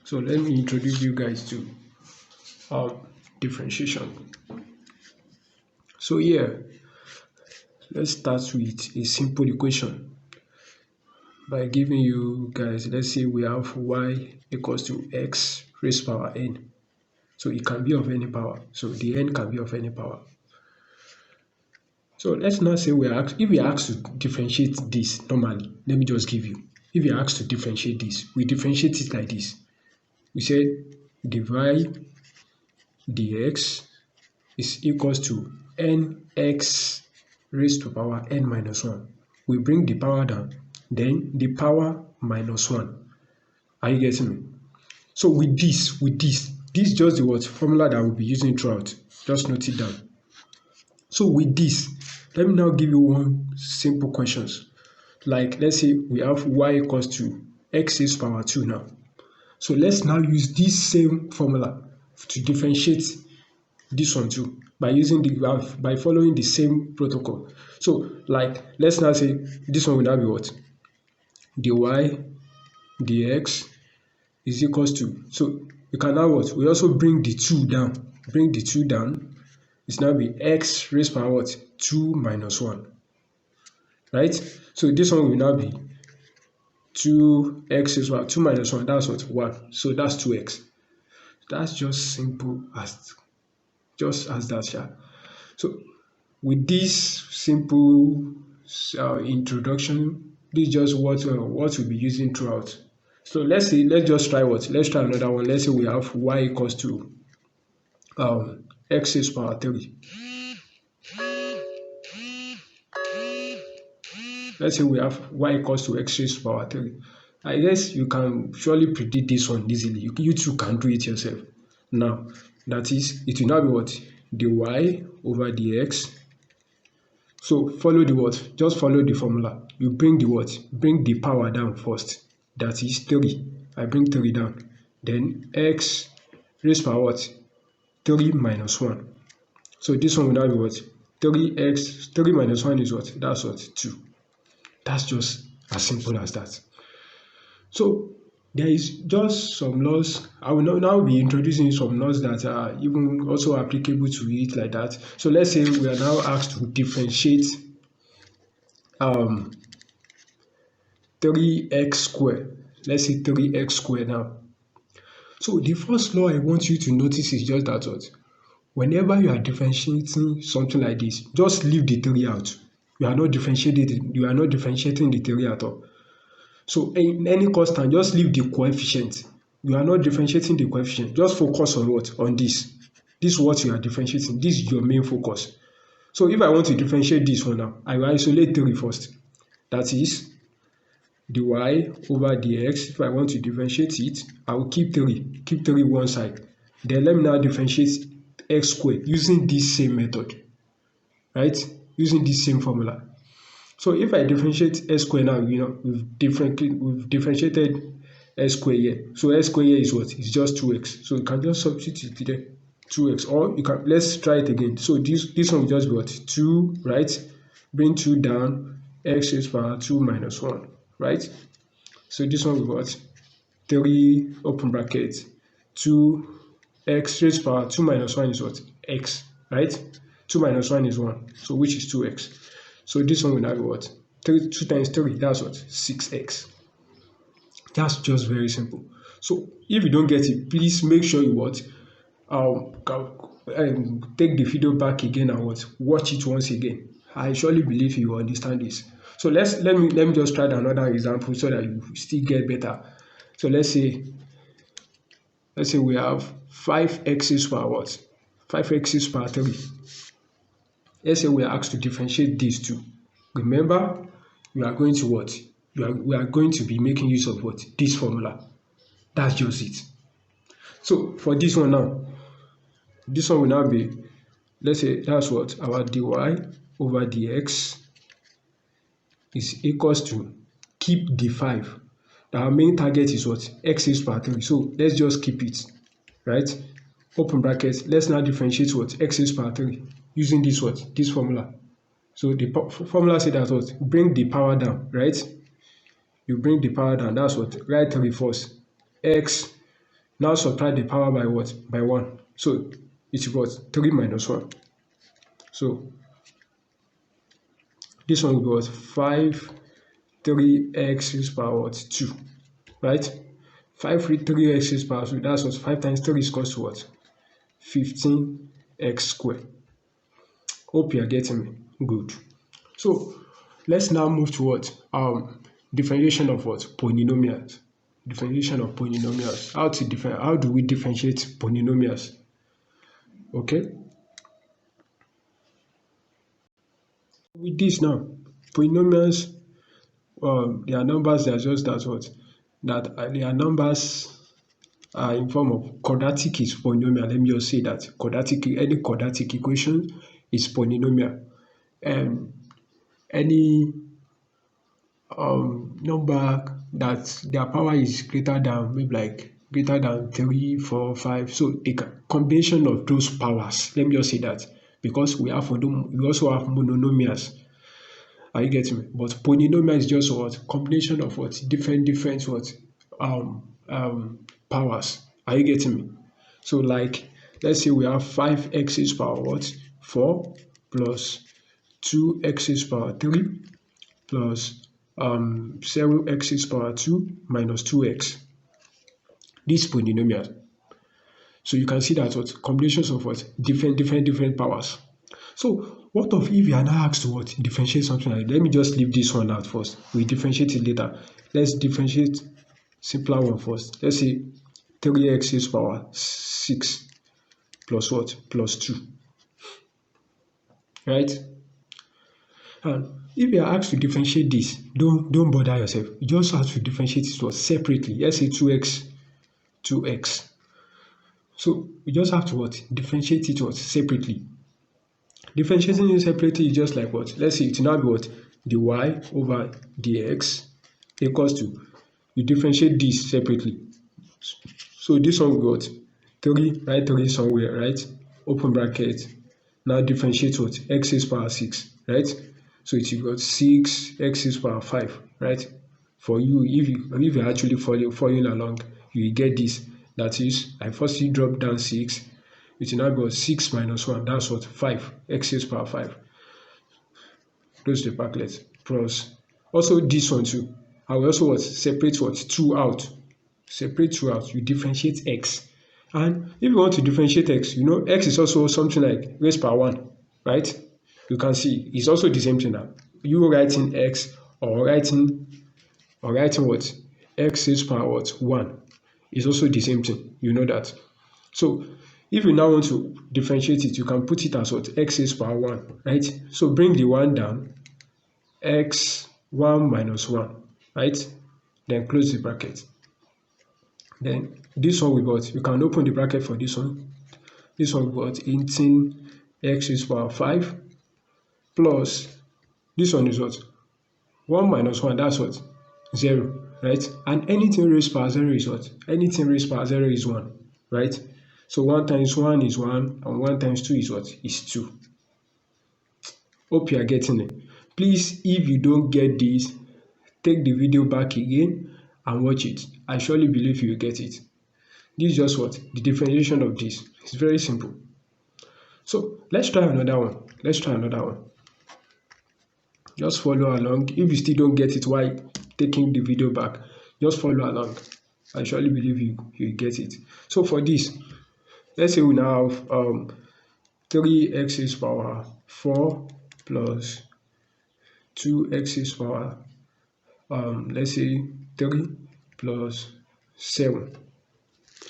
So let me introduce you guys to differentiation. So here, let's start with a simple equation by giving you guys, let's say we have y equals to x raised power n. So it can be of any power. So the n can be of any power. So let's now say if we are asked to differentiate this normally, let me just give you. If we are asked to differentiate this, we differentiate it like this. We said dy dx is equals to nx raised to power n minus 1. We bring the power down, then the power minus 1. Are you getting me? So with this is just the formula that we'll be using throughout. Just note it down. So with this, let me now give you one simple questions. Like let's say we have y equals to x raised to power 2 now. So let's now use this same formula to differentiate this one too by following the same protocol. So like let's now say this one will now be what? Dy dx is equals to, so we can now what? We also bring the 2 down. Bring the 2 down. It's now be x raised by what? 2 minus 1. Right? So this one will now be 2x raised by 2 minus 1. That's what? 1. So that's 2x. That's just simple as that. Yeah. So with this simple introduction, this is just what we'll be using throughout. So let's just try what? Let's try another one. Let's say we have y equals to x raised to power 3. Let's say we have y equals to x raised to power 3. I guess you can surely predict this one easily. You too can do it yourself. Now, that is, it will now be what? Dy over dx. So follow the what? Just follow the formula. You bring the what? Bring the power down first. That is 3. I bring 3 down. Then x raised to power what? 3 minus 1. So this one will now be what? 3 minus 1 is what? That's what? 2. That's just as simple as that. So there is just some laws. I will now be introducing some laws that are even also applicable to it like that. So let's say we are now asked to differentiate 3x squared. Let's say 3x squared now. So the first law I want you to notice is just that what? Whenever you are differentiating something like this, just leave the 3 out. You are not differentiating the 3 at all. So in any constant, just leave the coefficient. You are not differentiating the coefficient. Just focus on what? On this. This is what you are differentiating. This is your main focus. So if I want to differentiate this one now, I will isolate 3 first. That is dy over dx. If I want to differentiate it, I will keep 3 one side. Then let me now differentiate x squared using this same method, right? Using this same formula. So if I differentiate x squared now, we've differentiated x squared here. So x squared here is what? It's just 2x. So you can just substitute it there, 2x. Or you can, let's try it again. So this one will just be what? 2, right? Bring 2 down, x raised to power 2 minus 1, right? So this one will be what? 3 open bracket 2 x raised to power 2 minus 1 is what? X, right? 2 minus 1 is 1, so which is 2x. So this one will now be what? 2 times 3, that's what? 6x. That's just very simple. So if you don't get it, please make sure you what? Take the video back again and what? Watch it once again. I surely believe you understand this. So let me just try another example so that you still get better. So let's say we have 5x to power what? 5x to power 3. Let's say we are asked to differentiate these two. Remember, we are going to what? We are going to be making use of what? This formula. That's just it. So for this one now, this one will now be, let's say that's what? Our dy over dx is equals to, keep the 5. Our main target is what? X is power 3. So let's just keep it, right? Open brackets. Let's now differentiate what? X is power 3 using this what? This formula. So the formula says that what? Bring the power down, right? You bring the power down. That's what? Write 3 first. X Now subtract the power by what? By 1. So it's what? 3 minus 1. So this one will be what? 5 3x raised to power what? 2. Right? 5 3x raised to power 2. That's what? 5 times 3 is equals to what? 15x squared. Hope you are getting me. Good. So let's now move to what? Differentiation of what? Polynomials. Differentiation of polynomials. How do we differentiate polynomials? Okay. With this now, polynomials, their numbers, they are just that what? That their numbers are in form of quadratic is polynomial. Let me just say that any quadratic equation is polynomial. Any number that their power is greater than maybe like greater than 3, 4, 5. So the combination of those powers, let me just say that, because we also have monomials. Are you getting me? But polynomial is just what? Combination of what? Different what? Powers. Are you getting me? So like, let's say we have 5x raised power what? 4 plus 2x raised power 3 plus 7x raised power 2 minus 2x. This polynomial. So you can see that what? Combinations of what? Different powers. So what if you are now asked to what? Differentiate something like that? Let me just leave this one out first. We differentiate it later. Let's differentiate simpler one first. Let's say 3x raised power 6 plus what? Plus 2. Right? And if you are asked to differentiate this, don't bother yourself. You just have to differentiate it separately. Let's say 2x. So you just have to what? Differentiate it separately. Differentiating it separately is just like what? Let's say it will now be what? The y over the x equals to, you differentiate this separately. So this one will be what? 3, write 3 somewhere, right? Open bracket. Now differentiate what? X raised power 6, right? So it will be 6 x raised power 5, right? For you, if you're actually following along, you will get this. That is, I firstly drop down 6. It will now be 6 minus 1. That's what? 5. X raised power 5. Close the bracket. Plus, also this one too. I will also what? Separate what? 2 out. Separate 2 out. You differentiate x. And if you want to differentiate x, x is also something like raised power 1, right? You can see it's also the same thing now. You writing x or writing what? X raised power what? 1 is also the same thing. You know that. So if you now want to differentiate it, you can put it as what? X raised power 1, right? So bring the 1 down, x 1 minus 1, right? Then close the bracket. Then this one we got, you can open the bracket for this one. This one we got 18 x raised power 5 plus this one is what? 1 minus 1, that's what? 0, right? And anything raised power 0 is what? Anything raised power 0 is 1, right? So 1 times 1 is 1 and 1 times 2 is what? Is 2. Hope you are getting it. Please, if you don't get this, take the video back again and watch it. I surely believe you will get it. This is just what? The differentiation of this. It's very simple. So let's try another one. Just follow along. If you still don't get it while taking the video back, just follow along. I surely believe you get it. So for this, let's say we now have 3x raised power 4 plus 2x raised power let's say 3 plus 7.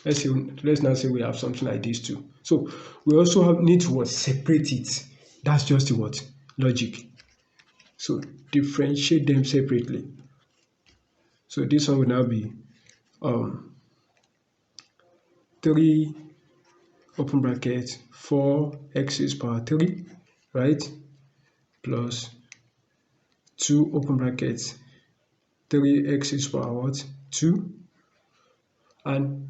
Let's now say we have something like this too. So we also need to separate it. That's just the what? Logic. So differentiate them separately. So this one will now be 3 open bracket 4x raised power 3, right? Plus 2 open bracket 3x raised power what? 2. And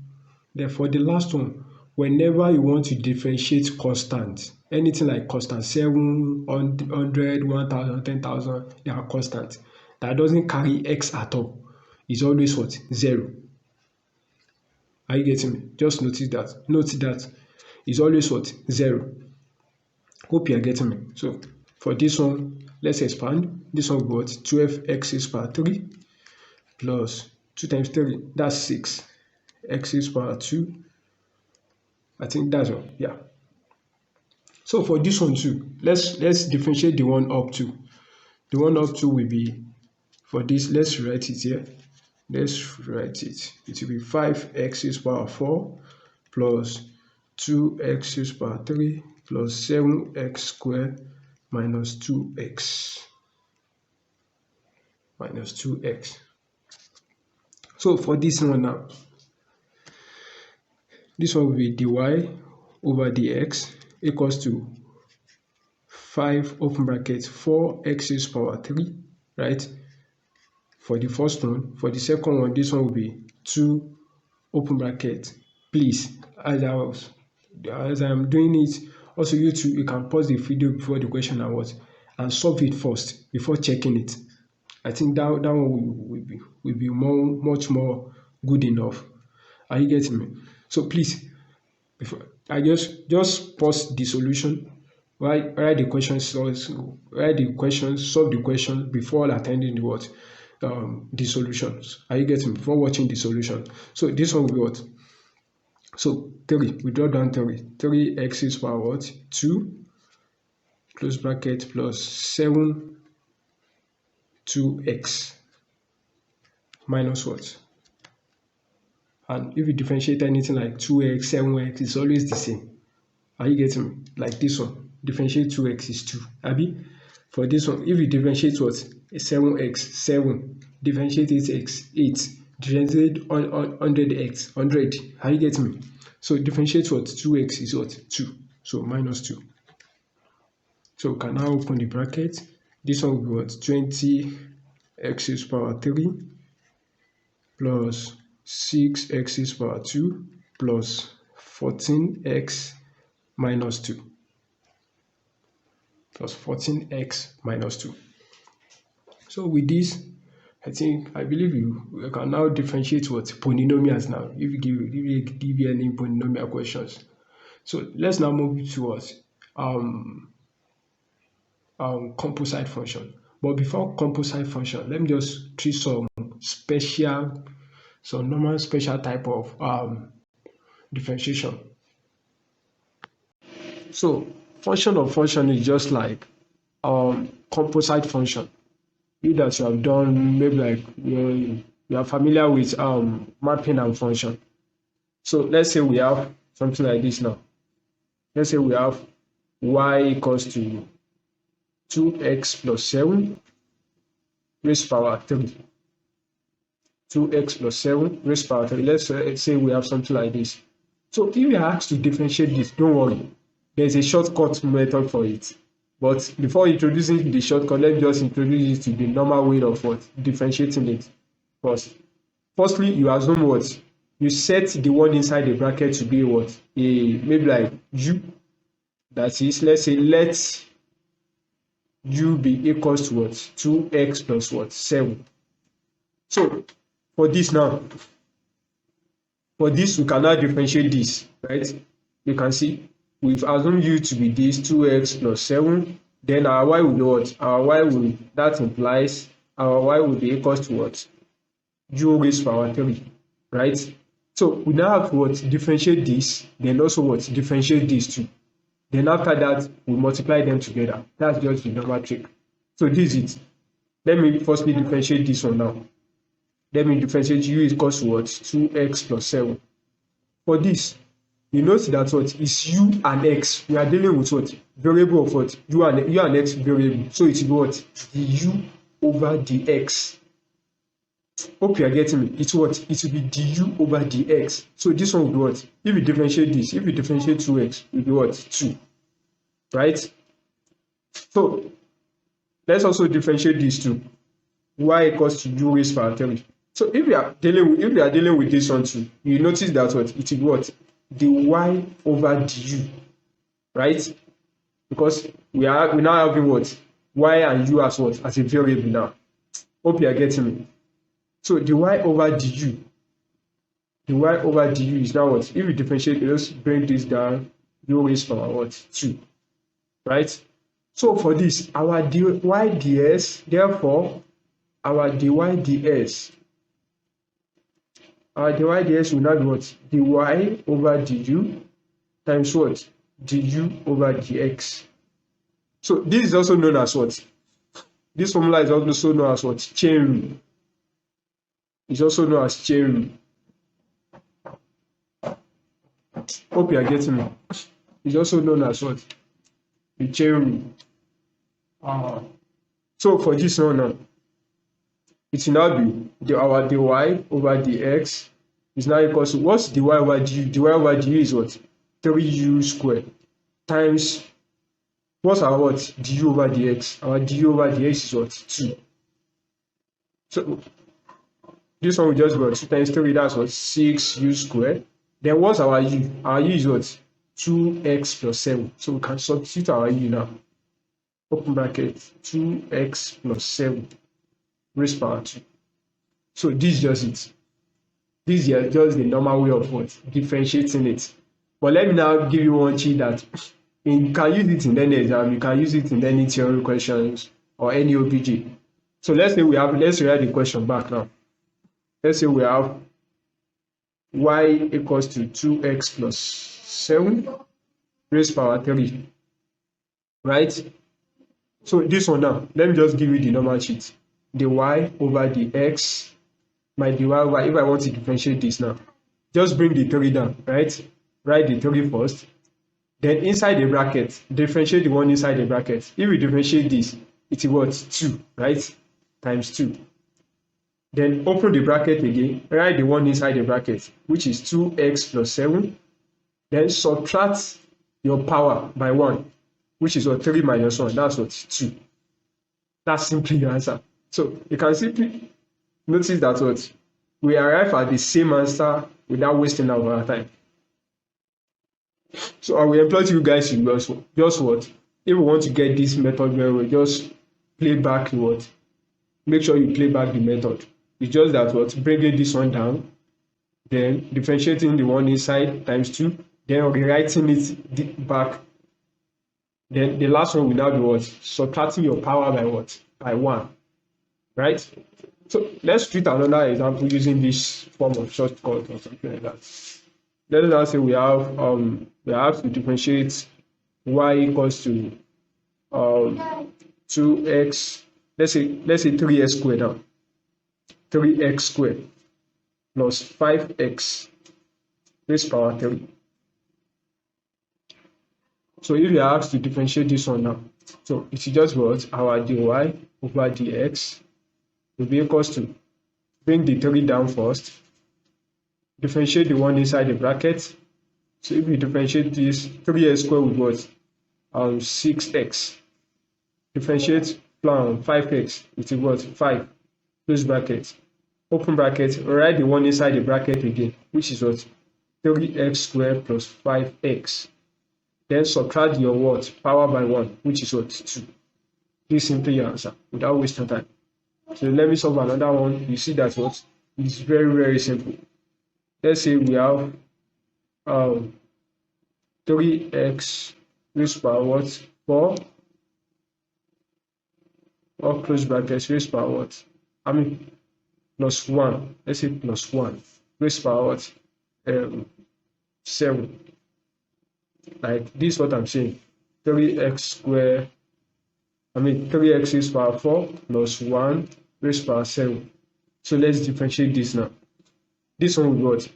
therefore the last one, whenever you want to differentiate constant, anything like constant 7, 100, 1000, 10,000, they are constant. That doesn't carry x at all. It's always what? 0. Are you getting me? Just notice that. Note that is always what? 0. Hope you are getting me. So for this one, let's expand. This one will be what? 12x raised power 3 plus 2 times 3, that's 6. X raised power 2. I think that's all. Yeah. So for this one too, let's differentiate the one up to. The one up to will be, for this, let's write it here. Let's write it. It will be 5x raised power 4 plus 2x raised power 3 plus 7x squared minus 2x. Minus 2x. So for this one now, this one will be dy over dx equals to 5 open bracket 4x raised power 3, right? For the first one. For the second one, this one will be 2 open bracket. Please, as I'm doing it, also you too, you can pause the video before the question and solve it first before checking it. I think that one will be much more good enough. Are you getting me? So please, before I just pause the solution, write the questions, solve the question before attending the solutions. Are you getting me? Before watching the solution. So this one will be what? So 3, we draw down 3x raised power what? 2 close bracket plus 7 2x minus what? And if you differentiate anything like 2x, 7x, it's always the same. Are you getting me? Like this one, differentiate 2x is 2. Abi? For this one, if you differentiate what? 7x, 7. Differentiate 8x, 8. Differentiate 100x, 100. Are you getting me? So differentiate what? 2x is what? 2. So minus 2. So we can now open the bracket. This one will be what? 20x raised power 3 plus 6x raised power 2 plus 14x minus 2. Plus 14x minus 2. So with this, I believe you can now differentiate what? Polynomials now. If you give you any polynomial questions. So let's now move to what? Composite function. But before composite function, let me just treat some normal special type of differentiation. So function of function is just like composite function. You that you have done, maybe like you are familiar with mapping and function. So let's say we have something like this now. Let's say we have y equals to 2x plus 7 raised power 3. 2x plus 7 raised power 3. Let's say we have something like this. So if you are asked to differentiate this, don't worry. There's a shortcut method for it. But before introducing the shortcut, let's just introduce it to the normal way of what? Differentiating it. Firstly, you assume what? You set the one inside the bracket to be what? Maybe like u. That is, let's say, let u be equals to what? 2x plus what? 7. So for this now, we can now differentiate this, right? You can see we've assumed u to be this 2x plus 7. Then our y will be what? That implies our y will be equals to what? U raised power 3, right? So we now have to what? Differentiate this, then also what? Differentiate this too. Then after that, we multiply them together. That's just the normal trick. So this is it. Let me firstly differentiate this one now. Let me differentiate u equals to what? 2x plus 7. For this, you notice that what is u and x. We are dealing with what? Variable of what? U and x variable. So it will be what? The u over the x. Hope you are getting me. It's what? It will be du over dx. So this one will be what? If you differentiate this, if you differentiate 2x, it will be what? 2. Right? So let's also differentiate these two. Y equals to u raised power 3. So if we are dealing with this one too, you notice that what? It will be what? The y over du. Right? Because we now having what? Y and u as what? As a variable now. Hope you are getting me. So the y over du dy over du is now what? If you differentiate, you just bring this down, u raised power what? 2, right? So for this, our dy ds, therefore, our dy ds, will now be what? Dy over du times what? Du over dx. So this is also known as what? This formula is also known as what? Chain rule. It's also known as chain rule. Hope you are getting me. It's also known as what? The chain rule. So for this one now, it will now be our dy over dx is now equal to what's dy over du? Dy over du is what? 3u squared times what's our what? Du over dx. Our du over dx is what? 2. So this one we just got 2 times 3, that's what? 6u squared. Then what's our u? Our u is what? 2x plus 7. So we can substitute our u now. Open bracket, 2x plus 7 raised power 2. So this is just it. This is just the normal way of what? Differentiating it. But let me now give you one cheat that you can use it in any exam, you can use it in any theory questions or any OBJ. So let's say let's write the question back now. Let's say we have y equals to 2x plus 7 raised power 3, right? So this one now, let me just give you the normal sheet. The y over the x, my dy over, if I want to differentiate this now, just bring the 3 down, right? Write the 3 first. Then inside the bracket, differentiate the one inside the bracket. If we differentiate this, it is what? 2, right? Times 2. Then open the bracket again, write the one inside the bracket, which is 2x plus 7. Then subtract your power by 1, which is what? 3 minus 1, that's what? 2. That's simply your answer. So you can simply notice that what? We arrive at the same answer without wasting our time. So I will employ you guys to just what? If you want to get this method very well, just play back the what? Make sure you play back the method. It's just that what? Bringing this one down, then differentiating the one inside times 2, then rewriting it back. Then the last one will now be what? Subtracting your power by what? By 1, right? So let's treat another example using this form of shortcut or something like that. Let us now say we have to differentiate y equals to 2x, let's say 3x squared now. 3x squared plus 5x raised power 3. So if you are asked to differentiate this one now, so it is just what? Our dy over dx will be equals to, bring the 3 down first, differentiate the one inside the bracket. So if you differentiate this, 3x squared with what? 6x. Differentiate 5x, it is what? 5. Close bracket. Open bracket, write the one inside the bracket again, which is what? 3x squared plus 5x. Then subtract your what? Power by 1, which is what? 2. This is simply your answer without wasting time. So let me solve another one. You see that what? It's very, very simple. Let's say we have 3x raised power what? 4, or close bracket raised power what? Plus 1. Let's say plus 1 raised power what? 7. Like this is what I'm saying. 3x squared, 3x raised power 4 plus 1 raised power 7. So let's differentiate this now. This one we got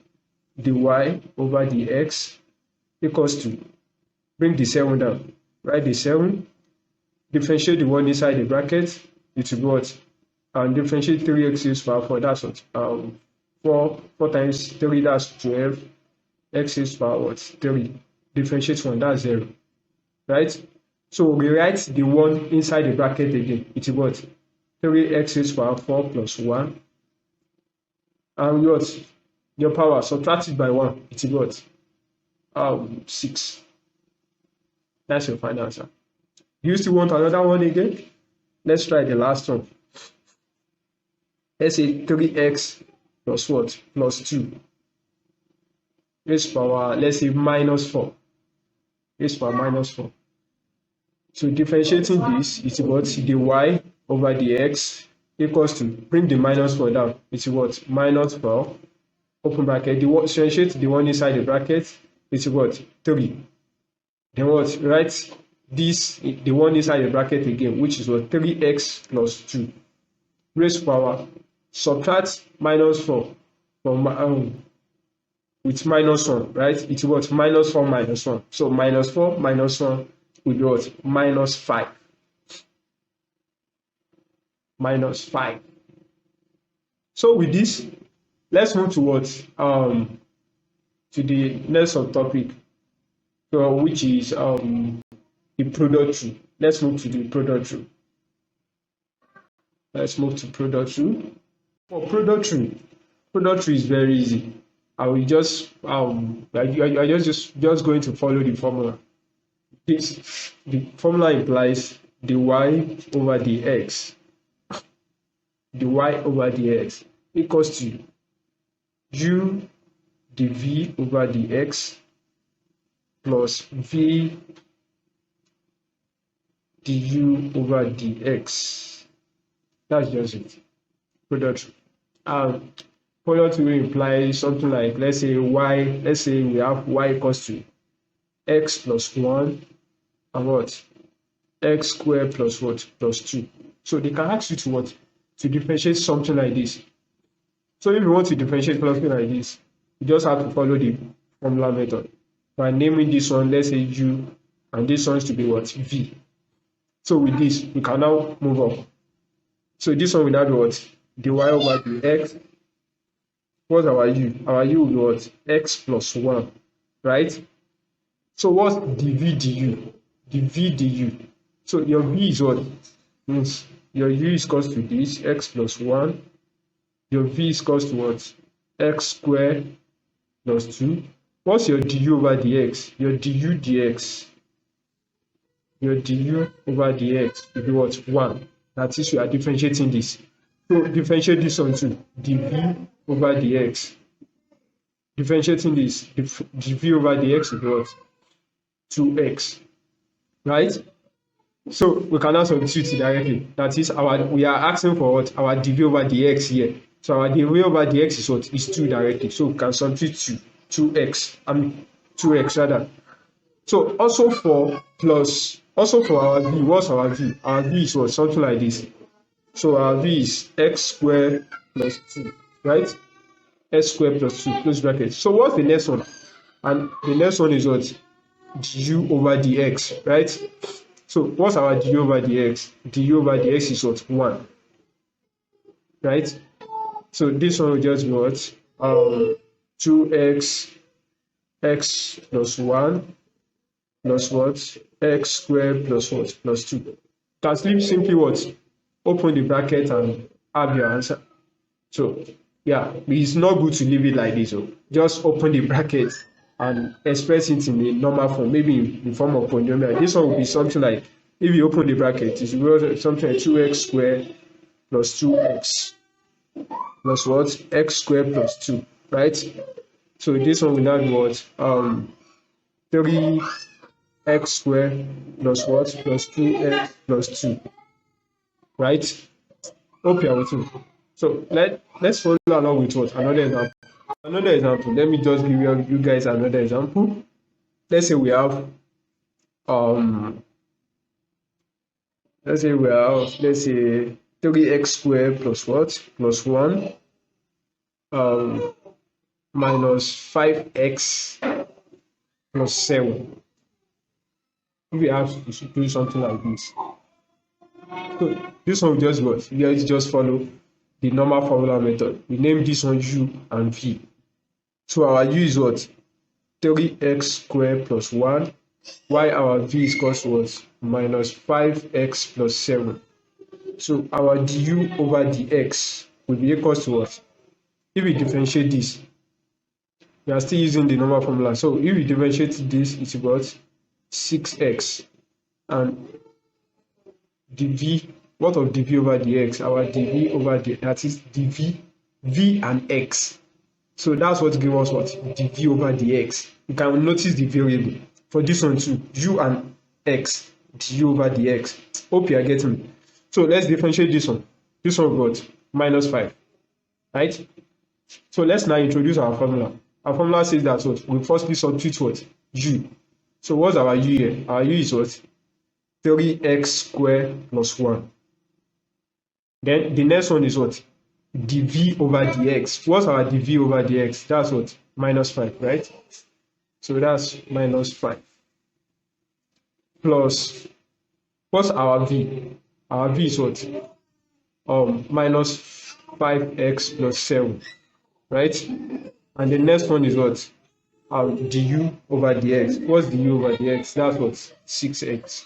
dy over dx equals to, bring the 7 down, write the 7, differentiate the one inside the bracket, it will be what? And differentiate 3x raised power 4, that's what? 4 times 3, that's 12, x raised power what? 3. Differentiate 1, that's 0, right? So rewrite the one inside the bracket again, it is what? 3x raised power 4 plus 1, and what? Your power, subtract it by 1, it is what? 6. That's your final answer. Do you still want another one again? Let's try the last one. Let's say 3x plus what? Plus 2. raised power, let's say minus 4, raised power minus 4. So differentiating this is what the y over the x equals to, bring the minus 4 down, it's what minus 4, open bracket, differentiate the one inside the bracket, it's what 3. Then what, write this, the one inside the bracket again, which is what 3x plus 2. Raised power, subtract minus 4 from with minus 1, right? It's what minus 4 minus 1. So minus 4 minus 1 will be what? Minus 5. Minus 5. So with this, let's move to what? To the next subtopic, so which is the product rule. Let's move to the product rule. Let's move to product rule. For product rule is very easy. I will just I just going to follow the formula. The formula implies the y over the x. The y over the x equals to u dv over the x plus v du over dx. That's just it. Product. Product will imply something like, let's say we have y equals to x plus 1 and what? X squared plus what? Plus 2. So they can ask you to what? To differentiate something like this. So if you want to differentiate something like this, you just have to follow the formula method. By naming this one, let's say u, and this one is to be what? V. So with this, we can now move on. So this one will now be what? The y over the x. What's our u? Our u will be what? X plus 1, right? So what's dv du? Dv du. So your v is what? Means your u is equals to this, x plus 1. Your v is equals to what? X squared plus 2. What's your du over dx? Your du dx. Your du over dx will be what? 1. That is, we are differentiating this. So differentiate this one too. dv over dx. Differentiating this, dv over dx will be what? 2x. Right? So we can now substitute directly. That is, we are asking for what? Our dv over dx here. So our dv over dx is what? Is 2 directly. So we can substitute 2x. 2x rather. So also for our v, what's our v? Our v is what? Something like this. So our v is x squared plus 2, right? X squared plus 2, close bracket. So what's the next one? And the next one is what? Du over dx, right? So what's our du over dx? Du over dx is what? 1, right? So this one will just be what? 2x x plus 1 plus what? X squared plus what? Plus 2. Can simply what? Open the bracket and have your answer. So yeah, it's not good to leave it like this. So just open the bracket and express it in a normal form, maybe in the form of polynomial. This one will be something like, if you open the bracket, it will be something like 2x squared plus 2x plus what? X squared plus 2, right? So this one will now be what? 3x squared plus what? Plus 2x plus 2, right? Hope you are with me. So let's follow along with what? Another example. Another example. Let me just give you guys another example. Let's say we have let's say 3x squared plus what? Plus 1 minus 5x plus 7. If we have to do something like this. So this one will just what? You guys just follow the normal formula method. We name this one u and v. So our u is what? 3x squared plus 1, while our v is equals to what? Minus 5x plus 7. So our du over dx will be equals to what? If we differentiate this, we are still using the normal formula. So if we differentiate this, it's about 6x. And dv, what of dv over dx? Our dv over dx, that is dv, v and x. So that's what gives us what? dv over dx. You can notice the variable for this one too, u and x, du over dx. Hope you are getting me. So let's differentiate this one. This one got -5, right? So let's now introduce our formula. Our formula says that what? We firstly substitute what? U. So what's our u here? Our u is what? 3x squared plus 1. Then the next one is what? dv over dx. What's our dv over dx? That's what? -5, right? So that's -5. Plus, what's our v? Our v is what? Minus 5x plus 7, right? And the next one is what? Du over dx. What's du over dx? That's what? 6x.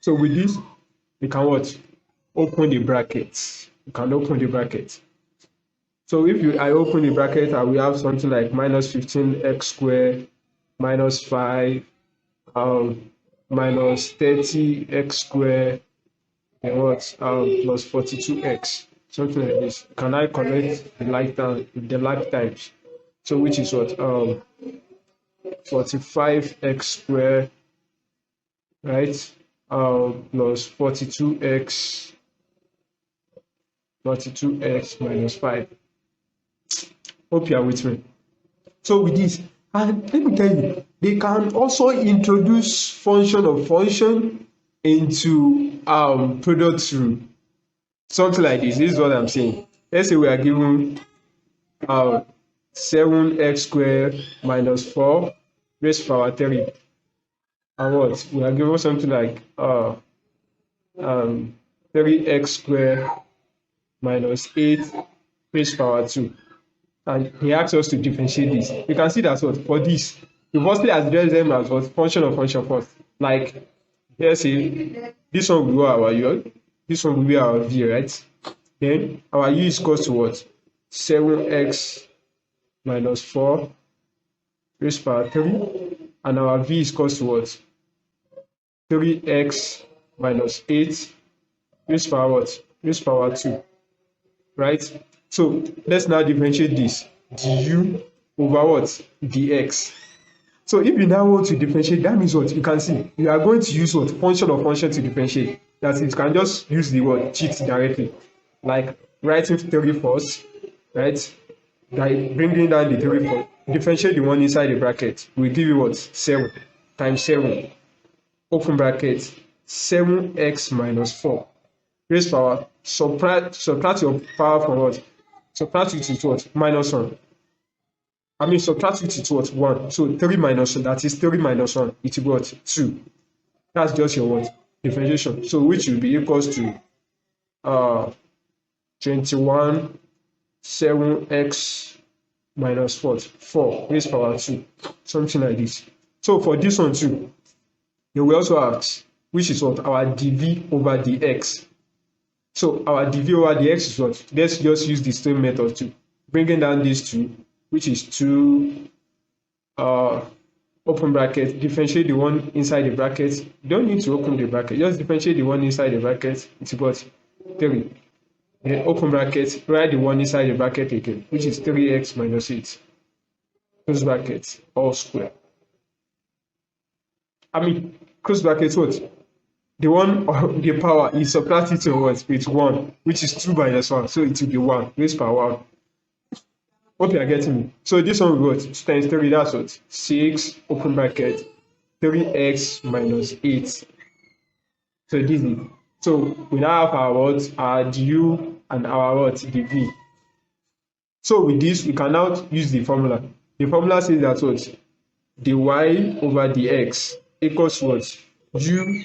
So with this, we can what? Open the brackets. You can open the bracket. So if I open the bracket, I will have something like -15x squared -5 minus 30x squared, and what? Plus 42x. Something like this. Can I correct the lifetimes? So which is what? 45x squared, right? Plus 42x minus 5. Hope you are with me. So with this, and let me tell you, they can also introduce function of function into product rule. Something like this. This is what I'm saying. Let's say we are given 7x squared minus 4 raised to power 3. And what? We are given something like 3x squared minus 8 raised to power 2. And he asks us to differentiate this. You can see that what? For this, we firstly address them as what? Function of function first. Like, let's say this one will be our u, this one will be our v, right? Then our u is equal to what? 7x minus 4 raised to power 3. And our v is equal to what? 3x minus 8 raised to power what? Raised to power 2. Right? So let's now differentiate this. Du over what? Dx. So if you now want to differentiate, that means what? You can see you are going to use what? Function of function to differentiate. That is, you can just use the word cheat directly. Like writing 3 first, right? By bringing down the 3 first. Differentiate the one inside the bracket. We give you what? 7 times 7. Open bracket. 7x minus 4. Raised power. Subtract your power from what? Subtract it to what? -1. I mean, subtract it to what? 1. So 3 minus 1, that is 3 minus 1, it will be what? 2. That's just your what? Differentiation. So which will be equals to 21 7x minus 4 raised power 2. Something like this. So for this one too, they will also ask, which is what? Our dv over dx. So our dv over dx is what? Let's just use the same method too. Bringing down these two, which is 2 open bracket, differentiate the one inside the bracket. You don't need to open the bracket, just differentiate the one inside the bracket. It's what? 3. Then open bracket, write the one inside the bracket again, which is 3x minus 8. Close bracket, all square. I mean, close bracket what? The one of the power is subtracted to what? With 1, which is 2 minus 1. So it will be 1 raised power 1. Hope you are getting me. So this one we got 2 times 3, that's what? 6, open bracket, 3x minus 8. So this is. So we now have our what? Our du and our what? dv. So with this, we can now use the formula. The formula says that what? dy over dx equals what? U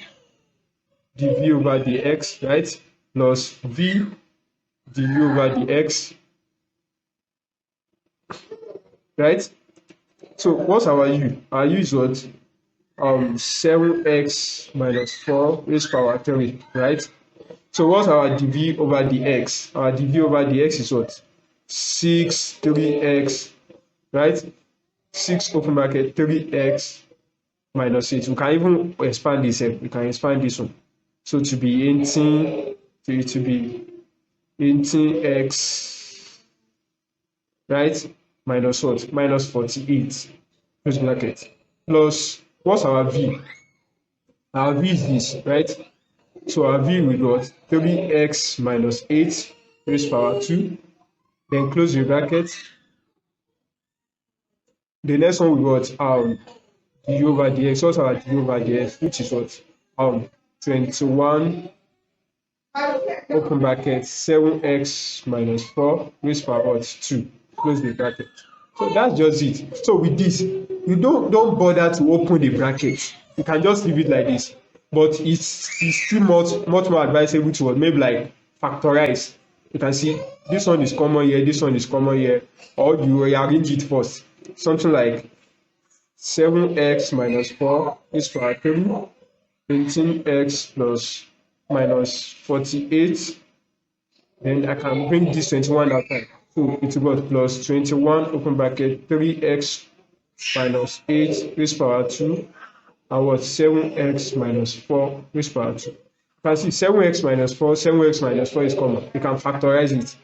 dv over dx, right? Plus v du over dx, right? So what's our u? Our u is what? 7x minus 4 raised to power 3, right? So what's our dv over dx? Our dv over dx is what? 6 3x, right? 6 open bracket 3x minus 8. We can even expand this. We can expand this one. So to be 18, so to be 18x, right? minus what? Minus 48, close bracket, plus what's our v? Our v is this, right? So our v we got 3x minus 8 raised power 2, then close the bracket. The next one we got d over dx. What's our d over dx? Which is what? 21 open bracket 7x minus 4 raised power what? 2, close the bracket. So that's just it. So with this, you don't bother to open the bracket. You can just leave it like this. But it's still much more advisable to maybe like factorize. You can see this one is common here, this one is common here, or you rearrange it first. Something like 7x minus 4 is power 3, 18x plus minus 48. Then I can bring this 21 outside. So it's about plus 21 open bracket 3x minus 8 raised power 2 and what 7x minus 4 raised power 2. You can see 7x minus 4, 7x minus 4 is common. You can factorize it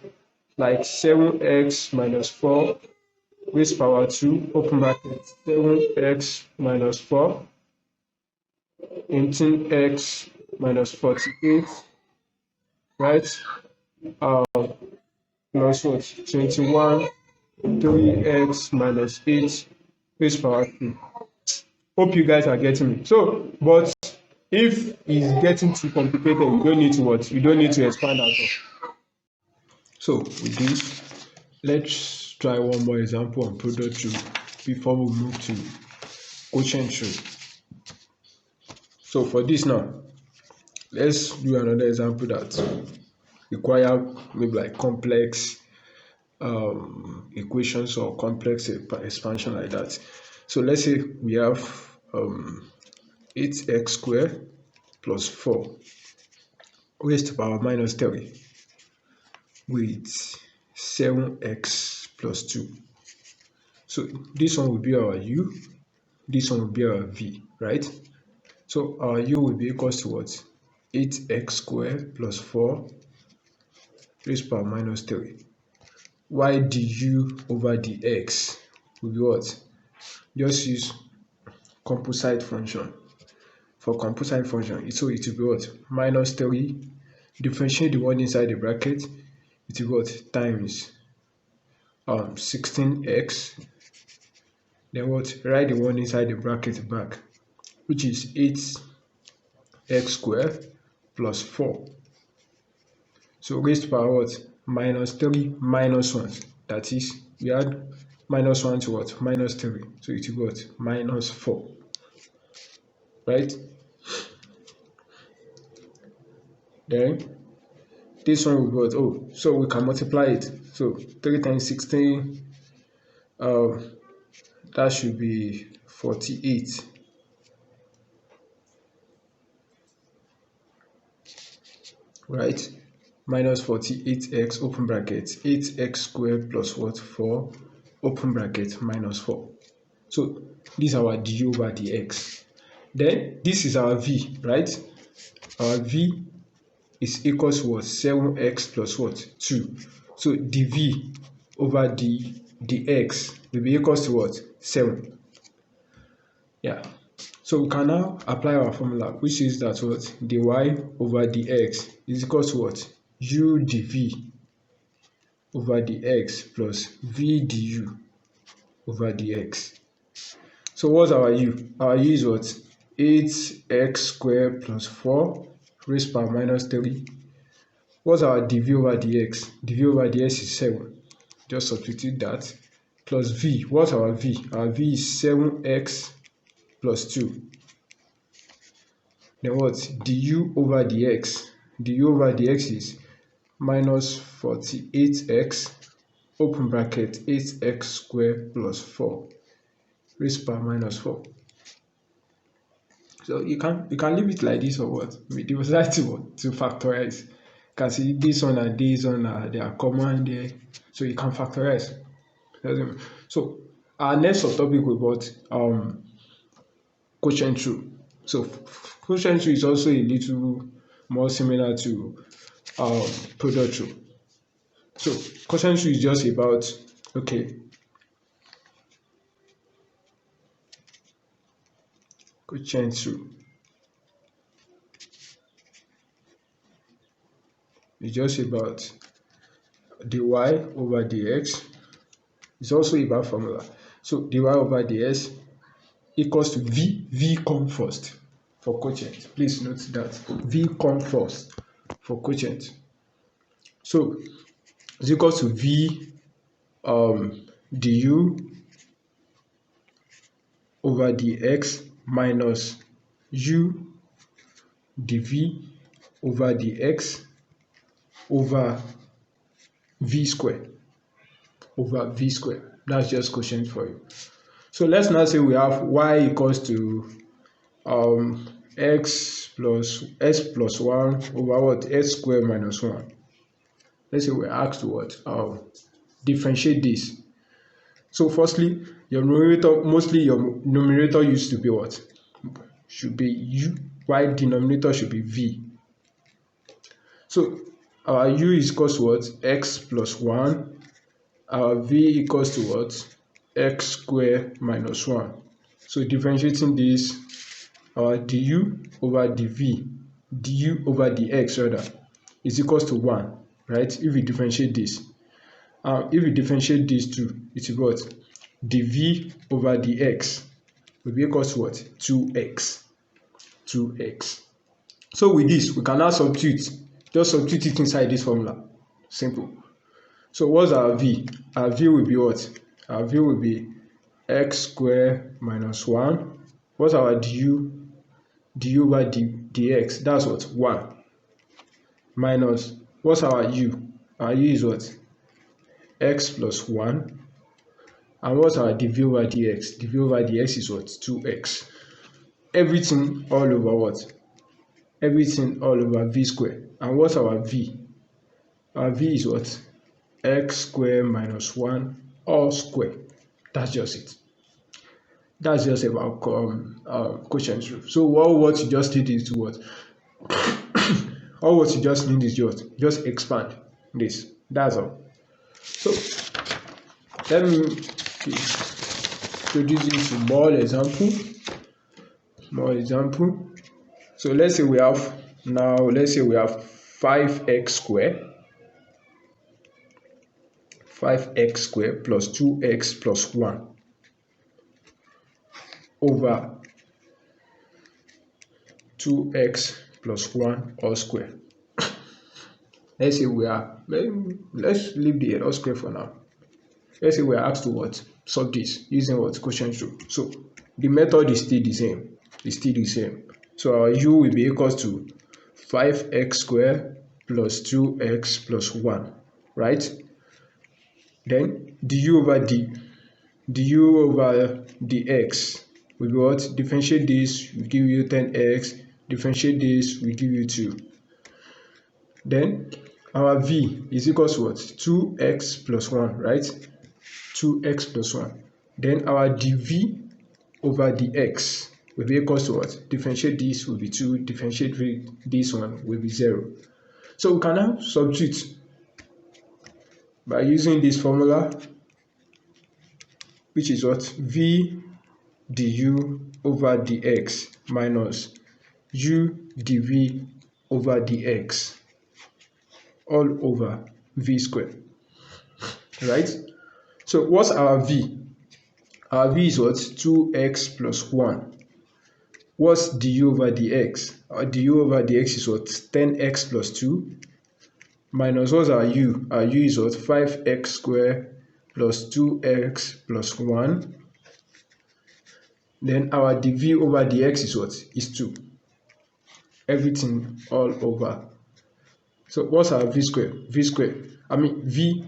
like 7x minus 4 raised power 2 open bracket 7x minus 4 18x minus 48, right? Plus what? 21 3x minus 8 raised power 2. Hope you guys are getting me. So, but if it's getting too complicated, you don't need to what? You don't need to expand at all. So with this, let's try one more example on product rule before we move to quotient rule. So for this now, let's do another example that require maybe like complex equations or complex expansion like that. So let's say we have 8x squared plus 4 raised to power minus 3 with 7x plus 2. So this one will be our u, this one will be our v, right? So our u will be equals to what? 8x squared plus 4 raised to power minus 3. While du over dx will be what? Just use composite function. For composite function, so it will be what? Minus 3, differentiate the one inside the bracket, it will be what? Times 16x, then what? Write the one inside the bracket back, which is 8x squared plus 4. So raised to power what? Minus 3 minus 1. That is, we add minus 1 to what? Minus 3. So it will be what? Minus 4. Right? Then this one will be what? Oh, so we can multiply it. So 3 times 16, that should be 48. Right? Minus 48x open bracket 8x squared plus what? 4 open bracket minus 4. So this is our du over dx. Then this is our v, right? Our v is equals to what? 7x plus what? 2. So dv over dx will be equals to what? 7. Yeah. So we can now apply our formula, which is that what? Dy over dx is equals to what? U dv over dx plus v du over dx. So what's our u? Our u is what? 8x squared plus 4 raised power minus 3. What's our dv over dx? dv over dx is 7. Just substitute that. Plus v. What's our v? Our v is 7x plus 2. Then what? du over dx. du over dx is minus 48x open bracket 8x squared plus 4 raised power minus 4. So you can leave it like this or what? We decide to factorize. You can see this one and this one they are common there, so you can factorize. So our next subtopic we got quotient rule. So quotient rule is also a little more similar to product rule. So quotient rule is just about, okay, quotient rule is just about dy over dx. It's also about formula. So dy over dx equals to v come first for quotient. Please note that v come first for quotient. So it's equals to v du over dx minus u dv over dx over v square over v square. That's just quotient for you. So let's now say we have y equals to x plus 1 over what? X squared minus 1. Let's say we're asked to what? Differentiate this. So firstly, your numerator used to be what? Should be u, while denominator should be v. So our u is equals to what? X plus 1. Our v equals to what? X squared minus 1. So differentiating this, our du over dv, du over dx rather, is equals to 1, right? If we differentiate this. If we differentiate these two, it is what? Dv over dx will be equals to what? 2x. 2x. So with this, we can now substitute. Just substitute it inside this formula. Simple. So what's our v? Our v will be what? Our v will be x squared minus 1. What's our du? Du over dx. That's what? 1. Minus, what's our u? Our u is what? X plus 1. And what's our dv over dx? dv over dx is what? 2x. Everything all over what? Everything all over v squared. And what's our v? Our v is what? X squared minus 1 all squared. That's just it. That's just about quotient rule. So what you just need is to what? All what you just need is just expand this. That's all. So let me introduce you to more example. So let's say we have 5x squared plus 2x plus 1 over 2x plus 1 all square. Let's say let's leave the all square for now. Let's say we are asked to what? Solve this using what? Quotient rule. So the method is still the same. So our u will be equals to 5x squared plus 2x plus 1, right? Then du over dx will be what? Differentiate this will give you 10x. Differentiate this will give you 2. Then our v is equals to what? 2x plus 1, right? 2x plus 1. Then our dv over dx will be equals to what? Differentiate this will be 2. Differentiate this one will be 0. So we can now substitute by using this formula, which is what? V du over dx minus u dv over dx all over v squared, right? So what's our v? Our v is what? 2x plus 1. What's du over dx? Our du over dx is what? 10x plus 2 minus what's our u? Our u is what? 5x squared plus 2x plus 1. Then our dv over dx is what? Is 2. Everything all over. So what's our v squared? V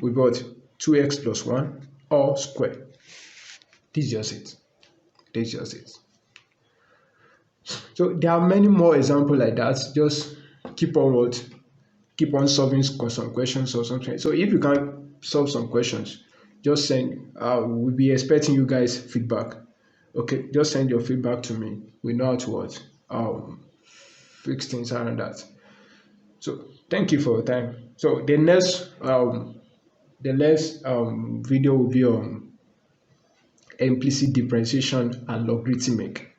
we got 2x plus 1 all square. This is just it. So there are many more examples like that. Just keep on solving some questions or something. So if you can't solve some questions, just send. We'll be expecting you guys feedback. Okay, just send your feedback to me. We know how to fix things around that. So thank you for your time. So the next video will be on implicit differentiation and logarithmic.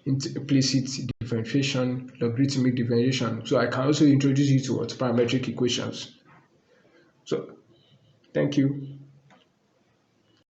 implicit differentiation, logarithmic differentiation. So I can also introduce you to what parametric equations. So thank you.